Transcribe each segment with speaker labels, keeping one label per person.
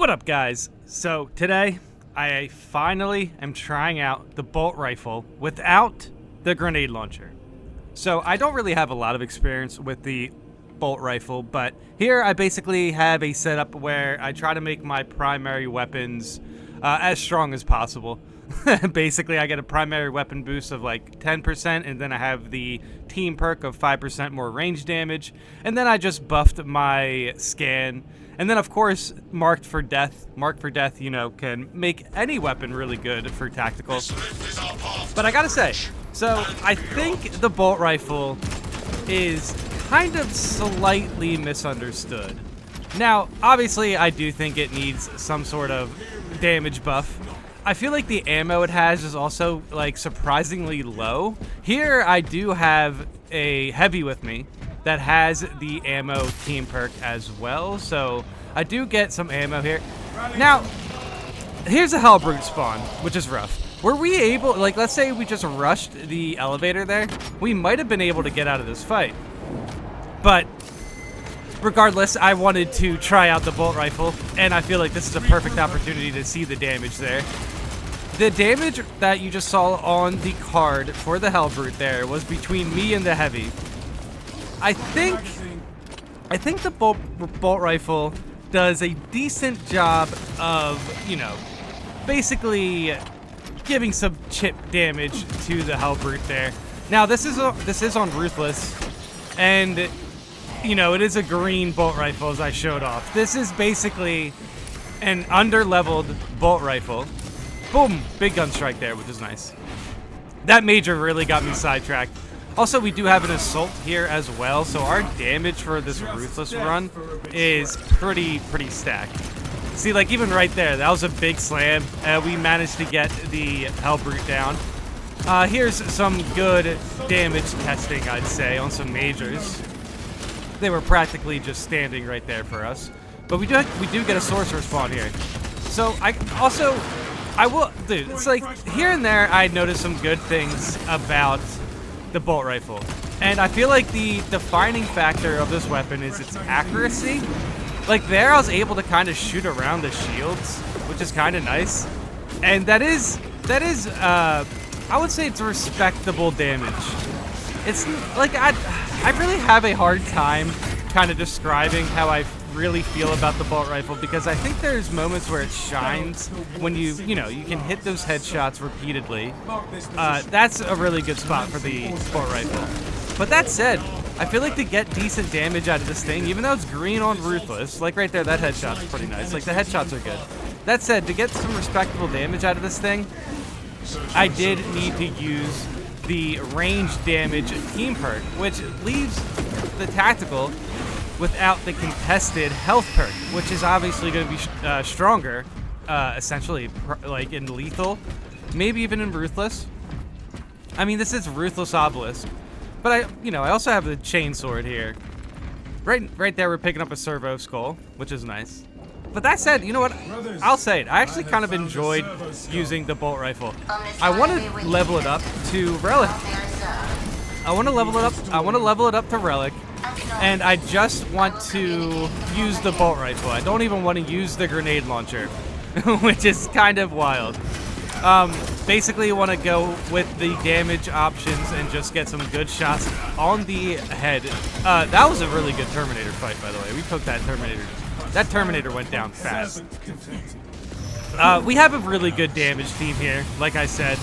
Speaker 1: What up, guys? So today I finally am trying out the bolt rifle without the grenade launcher. So I don't really have a lot of experience with the bolt rifle, but here I basically have a setup where I try to make my primary weapons as strong as possible. Basically, I get a primary weapon boost of like 10%, and then I have the team perk of 5% more range damage, and then I just buffed my scan. And then, of course, Marked for Death. Marked for Death, you know, can make any weapon really good for tactical. But I gotta say, so I think the bolt rifle is kind of slightly misunderstood. Now, obviously, I do think it needs some sort of damage buff. I feel like the ammo it has is also, like, surprisingly low. Here, I do have a heavy with me that has the ammo team perk as well, so I do get some ammo here. Now, here's a Hellbrute spawn, which is rough. Were we able, like, let's say we just rushed the elevator there, we might have been able to get out of this fight. But regardless, I wanted to try out the bolt rifle, and I feel like this is a perfect opportunity to see the damage there. The damage that you just saw on the card for the Hellbrute there was between me and the heavy. I think the bolt rifle does a decent job of, you know, basically giving some chip damage to the Hellbrute there. Now this is on Ruthless, and you know, it is a green bolt rifle, as I showed off. This is basically an under-leveled bolt rifle. Boom! Big gun strike there, which is nice. That major really got me sidetracked. Also, we do have an assault here as well, so our damage for this Ruthless run is pretty stacked. See, like, even right there, that was a big slam. We managed to get the Hellbrute down. Here's some good damage testing, I'd say, on some majors. They were practically just standing right there for us. But we do get a sorcerer spawn here. So I will, dude, it's like here and there I noticed some good things about the bolt rifle. And I feel like the defining factor of this weapon is its accuracy. Like there I was able to kind of shoot around the shields, which is kind of nice. And that is I would say it's respectable damage. It's like I really have a hard time kind of describing how I really feel about the bolt rifle, because I think there's moments where it shines when you can hit those headshots repeatedly. That's a really good spot for the bolt rifle. But that said, I feel like to get decent damage out of this thing, even though it's green on Ruthless, like right there, that headshot's pretty nice. Like the headshots are good. That said, to get some respectable damage out of this thing, I did need to use the range damage team perk, which leaves the tactical without the contested health perk, which is obviously going to be stronger, essentially, like in lethal, maybe even in Ruthless. I mean, this is Ruthless Obelisk, but I also have the chainsword here. Right there, we're picking up a servo skull, which is nice. But that said, you know what? I'll say it. I actually kind of enjoyed using the bolt rifle. I want to level it up to Relic. I want to level it up to Relic. And I just want to use the bolt rifle. I don't even want to use the grenade launcher, which is kind of wild. Basically, you want to go with the damage options and just get some good shots on the head. That was a really good Terminator fight, by the way. We took that Terminator. That Terminator went down fast. We have a really good damage team here, like I said.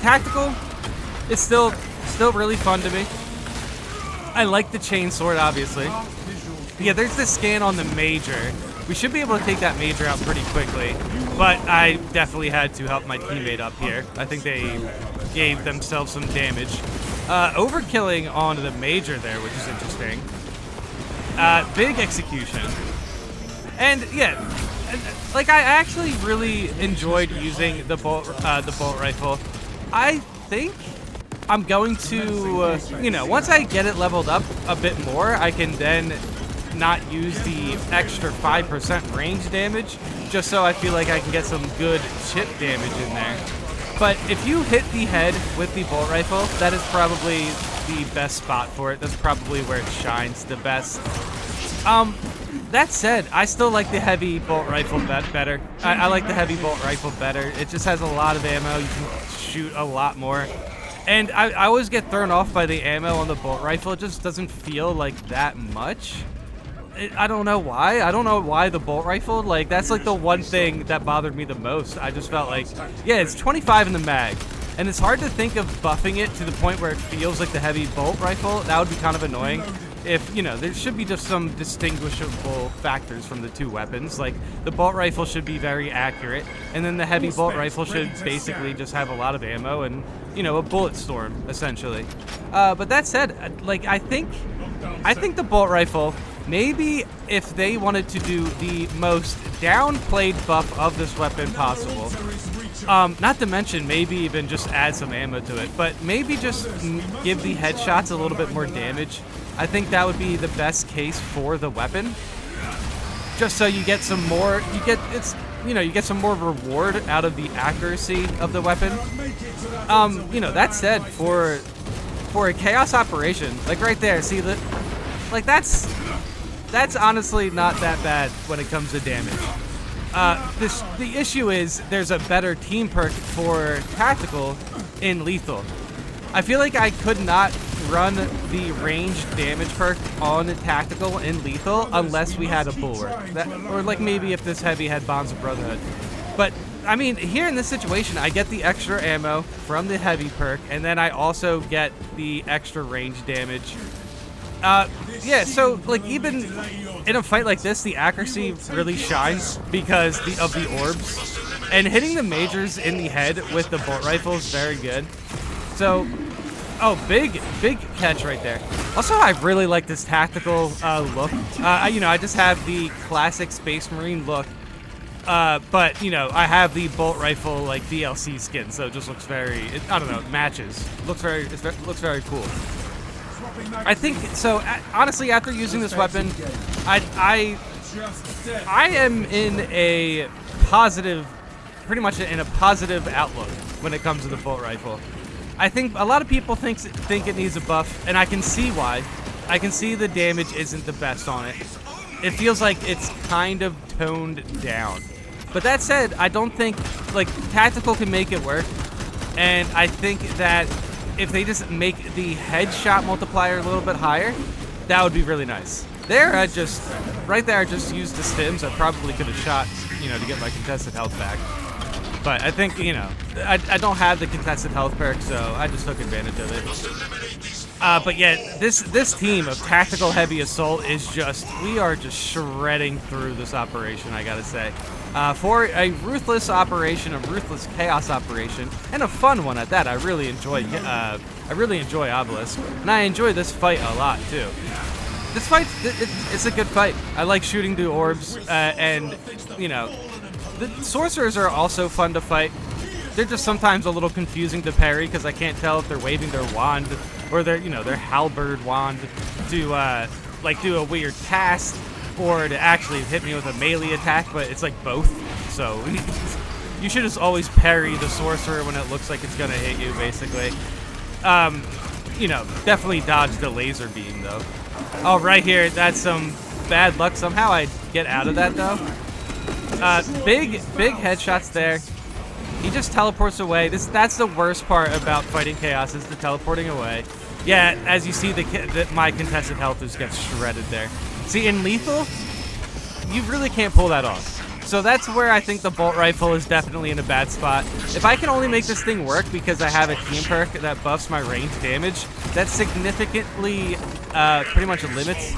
Speaker 1: Tactical is still really fun to me. I like the chainsword, obviously. Yeah, there's the scan on the major. We should be able to take that major out pretty quickly, but I definitely had to help my teammate up here. I think they gave themselves some damage. Overkilling on the major there, which is interesting. Big execution. And yeah, like I actually really enjoyed using the bolt rifle. I think I'm going to, once I get it leveled up a bit more, I can then not use the extra 5% range damage, just so I feel like I can get some good chip damage in there. But if you hit the head with the bolt rifle, that is probably the best spot for it. That's probably where it shines the best. That said, I still like the heavy bolt rifle better. I like the heavy bolt rifle better. It just has a lot of ammo. You can shoot a lot more. And I always get thrown off by the ammo on the bolt rifle. It just doesn't feel like that much. I don't know why. I don't know why the bolt rifle, like, that's like the one thing that bothered me the most. I just felt like, yeah, it's 25 in the mag. And it's hard to think of buffing it to the point where it feels like the heavy bolt rifle. That would be kind of annoying. If, you know, there should be just some distinguishable factors from the two weapons. Like, the bolt rifle should be very accurate, and then the heavy bolt rifle should basically just have a lot of ammo and, you know, a bullet storm, essentially. But that said, like, I think the bolt rifle, maybe if they wanted to do the most downplayed buff of this weapon possible, not to mention maybe even just add some ammo to it, but maybe just give the headshots a little bit more damage. I think that would be the best case for the weapon. Just so you get some more, you get some more reward out of the accuracy of the weapon. You know, that said, for a chaos operation, like right there, see that, like that's honestly not that bad when it comes to damage. The issue is there's a better team perk for tactical in lethal. I feel like I could not run the ranged damage perk on tactical in lethal unless we had a bulwark. Or like maybe if this heavy had Bonds of Brotherhood. But I mean, here in this situation, I get the extra ammo from the heavy perk, and then I also get the extra range damage. Yeah, so like even in a fight like this, the accuracy really shines because of the orbs, and hitting the majors in the head with the bolt rifle is very good. So, oh, big catch right there. Also, I really like this tactical look. You know, I just have the classic Space Marine look, but you know, I have the bolt rifle like DLC skin, so it just looks very, I don't know, it matches. Looks very cool. I think so. Honestly, after using this weapon, I am in a positive, pretty much in a positive outlook when it comes to the bolt rifle. I think a lot of people think it needs a buff, and I can see why. I can see the damage isn't the best on it. It feels like it's kind of toned down. But that said, I don't think, like, tactical can make it work, and I think that if they just make the headshot multiplier a little bit higher, that would be really nice. There, right there, I just used the stims. I probably could have shot, you know, to get my contested health back. But I think, you know, I don't have the contested health perk, so I just took advantage of it. But yeah, this team of tactical heavy assault is just, we are just shredding through this operation, I gotta say. For a ruthless operation, a ruthless chaos operation, and a fun one at that. I really enjoy Obelisk, and I enjoy this fight a lot too. This fight, it's a good fight. I like shooting the orbs, and you know, the sorcerers are also fun to fight. They're just sometimes a little confusing to parry because I can't tell if they're waving their wand or their halberd wand to like do a weird cast, or to actually hit me with a melee attack, but it's like both. So you should just always parry the sorcerer when it looks like it's gonna hit you, basically. You know, definitely dodge the laser beam though. Oh, right here, that's some bad luck. Somehow I get out of that though. Big headshots there. He just teleports away. That's the worst part about fighting chaos, is the teleporting away. Yeah, as you see, my contested health just gets shredded there. See, in lethal, you really can't pull that off. So that's where I think the bolt rifle is definitely in a bad spot. If I can only make this thing work because I have a team perk that buffs my range damage, that significantly pretty much limits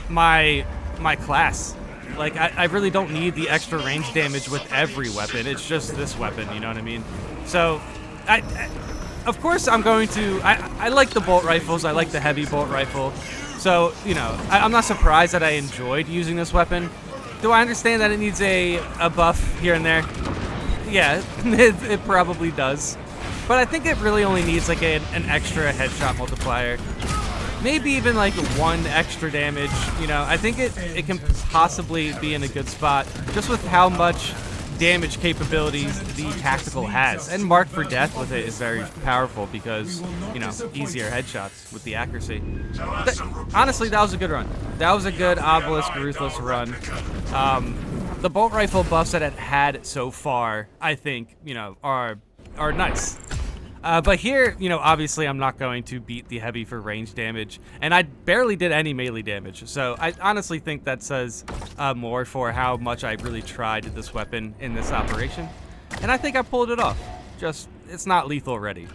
Speaker 1: my class. Like, I really don't need the extra range damage with every weapon. It's just this weapon, you know what I mean? So, of course I'm going to... I like the bolt rifles. I like the heavy bolt rifle. So, you know, I'm not surprised that I enjoyed using this weapon. Do I understand that it needs a buff here and there? Yeah, it probably does. But I think it really only needs, like, an extra headshot multiplier. Maybe even like one extra damage, you know. I think it can possibly be in a good spot just with how much damage capabilities the tactical has. And Mark for Death with it is very powerful because, you know, easier headshots with the accuracy. Honestly, that was a good run. That was a good Obelisk Ruthless run. The bolt rifle buffs that it had so far, I think, you know, are nice. But here, you know, obviously I'm not going to beat the heavy for range damage, and I barely did any melee damage, so I honestly think that says more for how much I really tried this weapon in this operation, and I think I pulled it off. Just, it's not lethal ready.